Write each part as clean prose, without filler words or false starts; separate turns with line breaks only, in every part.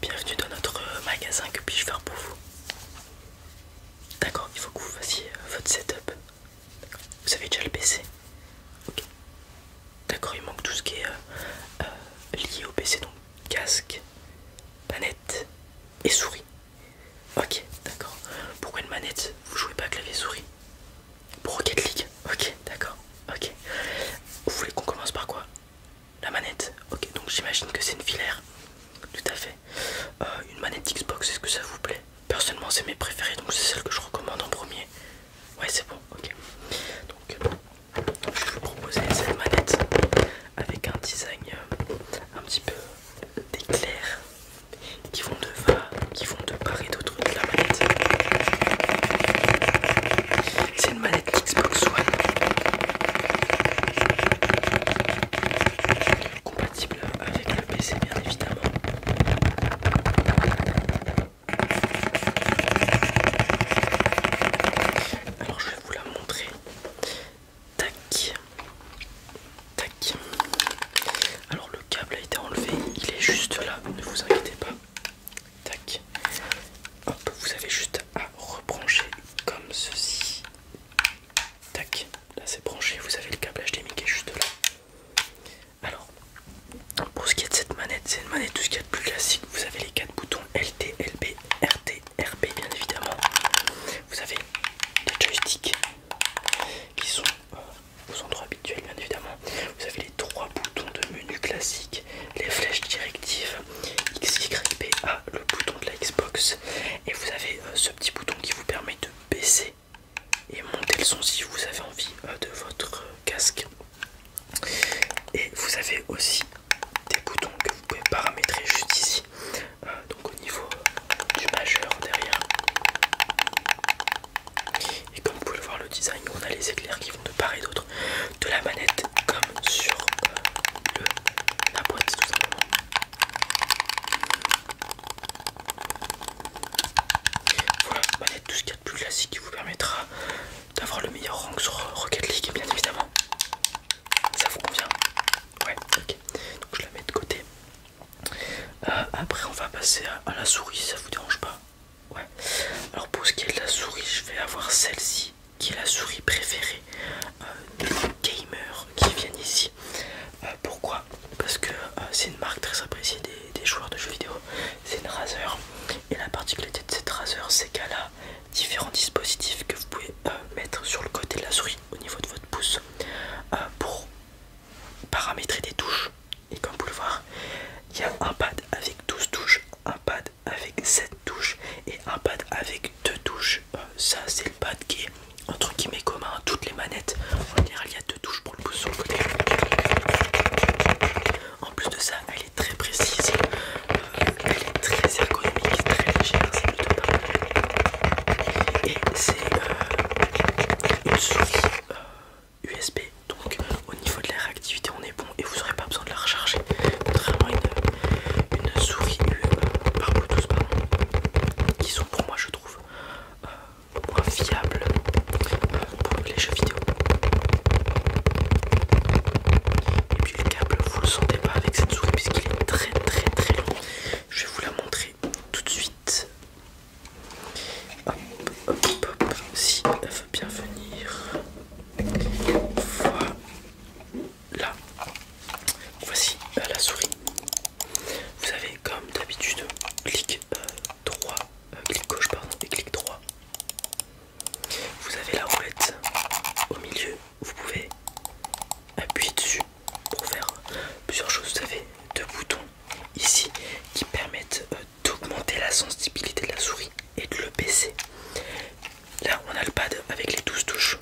Bienvenue dans notre magasin, que puis-je faire pour vous? D'accord, il faut que vous fassiez votre setup. Vous avez déjà le PC? Ok. D'accord, il manque tout ce qui est lié au PC, donc casque, manette et souris. Ok, d'accord. Pourquoi une manette? Vous jouez pas clavier souris? Pour Rocket League? Ok, d'accord. Ok. Vous voulez qu'on commence par quoi? La manette? Ok, donc j'imagine que c'est une filaire. Tout à fait. Une manette Xbox, est-ce que ça vous plaît? Personnellement, c'est mes préférés, donc c'est celle que je recommande en premier. Ouais, c'est bon, ok. Donc, je vais vous proposer cette manette avec un design un petit peu d'éclairs qui vont de part et d'autre de la manette. C'est une manette Xbox One, compatible avec le PC bien évidemment. Alors je vais vous la montrer. Tac, tac. Alors le câble a été enlevé, il est juste là, ne vous inquiétez pas. Tac. Hop, vous avez juste à rebrancher comme ceci. Tac, là c'est branché, vous avez le câble HDMI qui est juste là. Alors, pour ce qui est de cette manette, c'est une manette tout ce qu'il y a de plus classique. Vous avez les 4 boutons LT, LB, RT, RB bien évidemment. Vous avez les joysticks qui sont aux endroits habituels bien évidemment. Vous avez les 3 boutons de menu classique, les flèches directives, X, Y, B, A, le bouton de la Xbox. Et vous avez ce petit bouton qui vous permet de baisser et monter le son si vous avez envie de votre casque. Et vous avez aussi des boutons que vous pouvez paramétrer juste ici, donc au niveau du majeur derrière. Et comme vous pouvez le voir, le design, on a les éclairs qui vont de part et d'autre de la manette comme sur la boîte tout simplement. Voilà, manette tout ce qu'il y a de plus classique qui vous permettra d'avoir le meilleur rank sur Rocket League bien évidemment. Ça vous convient? Ouais, ok. Donc je la mets de côté. Après on va passer à la souris, ça vous dérange pas? Ouais. Alors pour ce qui est de la souris, je vais avoir celle-ci qui est la souris préférée des gamers qui viennent ici. Pourquoi? Parce que c'est une marque très appréciée des joueurs de jeux vidéo. C'est une Razer. Et la particularité de cette Razer, c'est qu'elle a différents dispositifs que vous pouvez mettre sur le côté de la souris au niveau de votre pouce pour paramétrer des touches. Et comme vous pouvez le voir, il y a un pad avec 12 touches, un pad avec 7 touches et un pad avec 2 touches. Ça c'est le pad qui est entre guillemets commun à toutes les manettes. En général il y a 2 touches pour le pouce sur le côté. En plus de ça, elle est très précise, elle est très ergonomique, très légère, c'est plutôt pas mal. Et c'est une souris USB, donc au niveau de la réactivité on est bon et vous n'aurez pas besoin de la recharger. Contrairement à une souris par Bluetooth pardon, qui sont pour moi je trouve moins fiables pour les jeux vidéo. Et puis le câble vous le sentez pas avec cette souris puisqu'il est très très long. Je vais vous la montrer tout de suite. Hop, hop, hop, si elle veut bien venir. Voilà. Voici la souris. Vous avez comme d'habitude clic droit, clic gauche pardon et clic droit. Vous avez la roulette au milieu, vous pouvez appuyer dessus pour faire plusieurs choses. Vous avez 2 boutons ici qui permettent d'augmenter la sensibilité de la souris et de le baisser. Là on a le pad avec les 12 touches,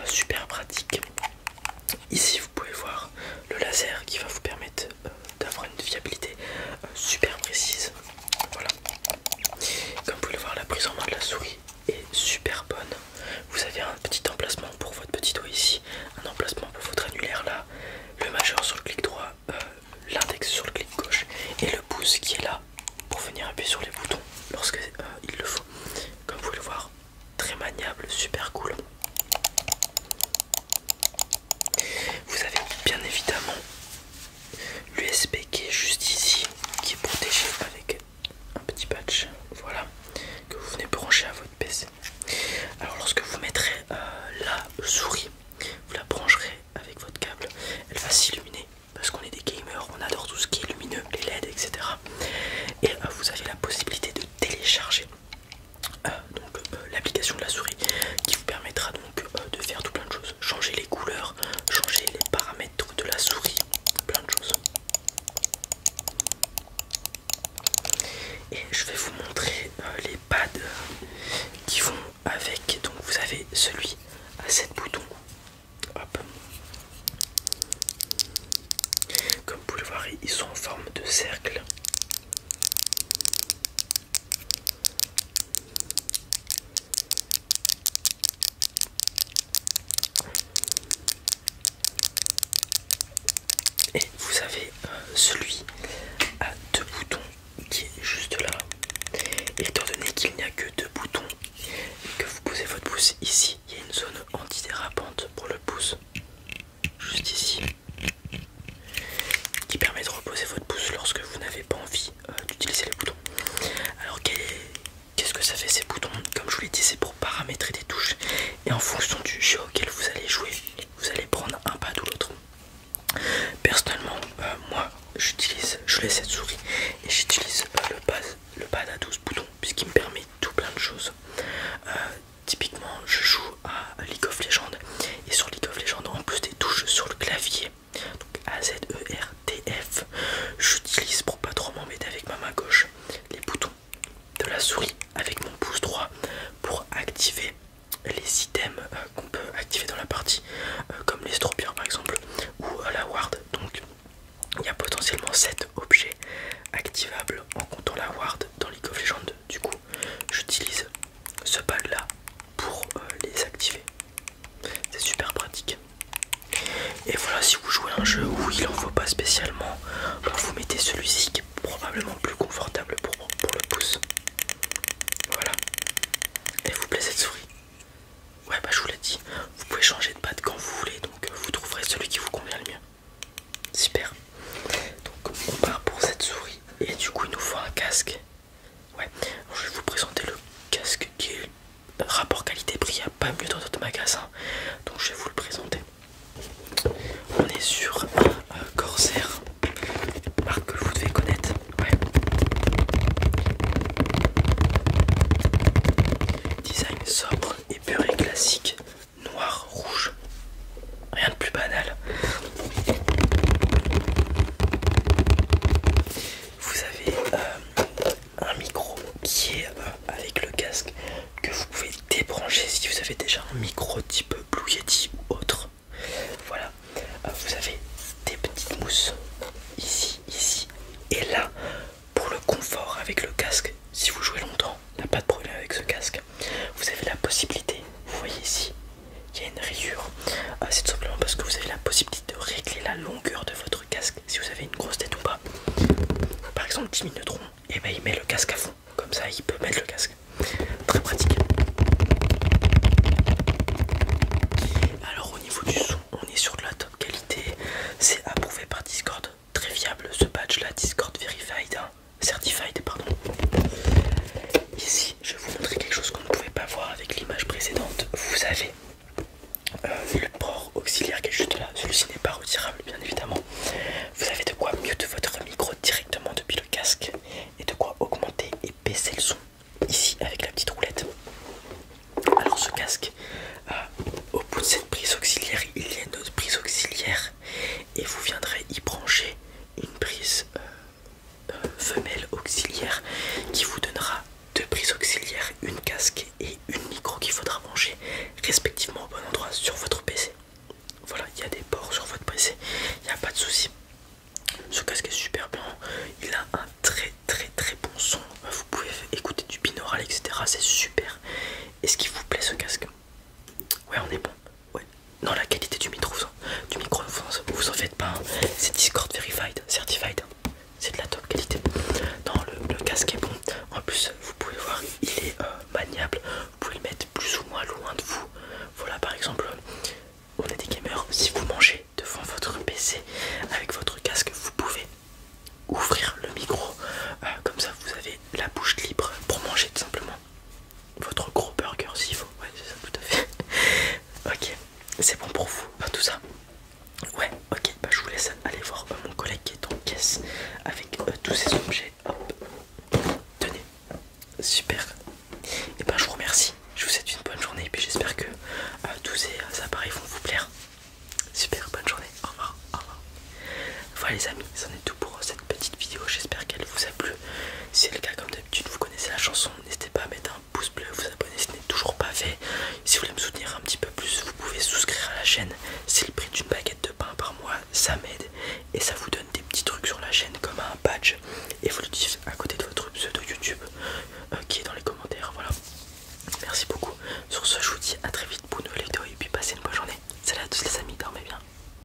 super pratique. Ici vous pouvez voir le laser qui va vous permettre d'avoir une fiabilité super précise. Voilà. Comme vous pouvez le voir, la prise en main de la souris est super bonne. Vous avez un petit emplacement pour votre petit doigt ici, un emplacement pour votre annulaire là, le majeur sur le clic droit, l'index sur le clic gauche et le pouce qui est là pour venir appuyer sur les boutons lorsque il le faut. Comme vous pouvez le voir, très maniable, super cool. Vous avez bien évidemment l'USB qui est juste ici, qui Et je vais vous montrer les pads qui vont avec. Donc vous avez celui à 7 boutons. Hop. Comme vous pouvez le voir, ils sont en forme de cercle. Et vous avez celui à 2 boutons qui est juste là. Et étant donné qu'il n'y a que 2 boutons et que vous posez votre pouce ici, il y a une zone antidérapante pour le pouce, juste ici, qui permet de reposer votre pouce lorsque vous n'avez pas envie d'utiliser les boutons. Alors qu'est-ce que ça fait ces boutons? Comme je vous l'ai dit, c'est pour paramétrer des touches et en fonction du jeu auquel vous allez jouer, vous allez prendre un pad ou l'autre. Personnellement, moi je laisse cette souris et j'utilise le pad à 12 boutons puisqu'il me permet tout plein de choses. Typiquement je joue à League of Legends et sur League of Legends, en plus des touches sur le clavier, donc A, Z, E, R, T, F, j'utilise pour pas trop m'embêter avec ma main gauche les boutons de la souris avec mon pouce droit pour activer les items qu'on peut activer dans la partie, comme les stropiers par exemple ou la ward. Donc il y a potentiellement 7 objets activables en comptant la ward dans League of Legends. Du coup j'utilise ce pad là pour les activer, c'est super pratique. Et voilà, si vous jouez à un jeu où il en faut pas spécialement, vous mettez celui-ci qui est probablement plus confortable pour le pouce. Voilà. Et vous plaît cette souris? Ouais, bah je vous l'ai dit, vous pouvez changer de pad quand vous voulez, donc vous trouverez celui qui vous convient le mieux. Super. Donc on part pour cette souris et du coup il nous faut un casque. Ouais, alors, je vais vous présenter le casque qui est rapport qualité-prix, il n'y a pas mieux dans notre magasin, donc je vais vous le présenter. On est sur un Corsair, marque que vous devez connaître. Ouais. Design sobre, épuré, classique, noir, rouge. Rien de plus banal. Vous avez un micro qui est avec le casque que vous pouvez débrancher si vous avez déjà un micro type Blue Yeti ou autre. Voilà, vous avez des petites mousses ici, ici et là pour le confort avec le casque. Si vous jouez longtemps, il n'y a pas de problème avec ce casque. Vous avez la possibilité, vous voyez ici, il y a une rayure. C'est tout simplement parce que vous avez la possibilité de régler la longueur de votre casque. Si vous avez une grosse tête ou pas, par exemple Jimmy Neutron, et ben il met le casque à fond. Comme ça, il peut mettre le casque. Très pratique. Alors au niveau du son, on est sur de la top qualité. C'est approuvé par Discord. Très fiable ce badge là, Discord Verified, hein, Certified pardon. Ici, je vais vous montrer quelque chose qu'on ne pouvait pas voir avec l'image précédente. Vous avez le port auxiliaire qui est juste là. Celui-ci n'est pas retirable bien évidemment. Vous avez de quoi mute votre micro directement depuis le casque et de quoi augmenter et baisser le son ici avec la petite roulette. Alors ce casque, au bout de cette prise auxiliaire, il y a une autre prise auxiliaire et vous viendrez y brancher une prise femelle auxiliaire qui vous donnera 2 prises auxiliaires, une casque et une micro qu'il faudra brancher respectivement au bon endroit sur votre PC. Voilà, il y a des ports sur votre PC, il n'y a pas de souci. Ce casque est super bien, il a un très bon son, vous pouvez écouter du binaural etc, c'est super. Est-ce qu'il vous plaît ce casque? Ouais, on est bon. Ouais. Non, la qualité du micro, vous en faites pas, hein. C'est Discord Verified, Certified, c'est de la top qualité. Non, le casque est bon. En plus, vous pouvez voir, il est maniable. Vous pouvez le mettre plus ou moins loin de vous. Voilà, par exemple, on est des gamers. Si vous mangez devant votre PC avec votre casque, vous pouvez ouvrir le micro. Comme ça, vous avez la bouche libre pour manger tout simplement votre gros burger s'il faut. Ouais, c'est ça, tout à fait. Ok, c'est bon pour vous, tout ça. Ouais, ok, bah je vous laisse aller voir mon collègue qui est en caisse avec tous ces objets. Hop, tenez, super. Et ben je vous remercie, je vous souhaite une bonne journée et puis j'espère que tous ces appareils vont vous plaire. Super, bonne journée, au revoir, au revoir. Voilà les amis, c'en est tout pour cette petite vidéo, j'espère qu'elle vous a plu. Si c'est le cas, comme d'habitude, la chanson, n'hésitez pas à mettre un pouce bleu, vous abonner si ce n'est toujours pas fait. Si vous voulez me soutenir un petit peu plus, vous pouvez souscrire à la chaîne. C'est le prix d'une baguette de pain par mois, ça m'aide et ça vous donne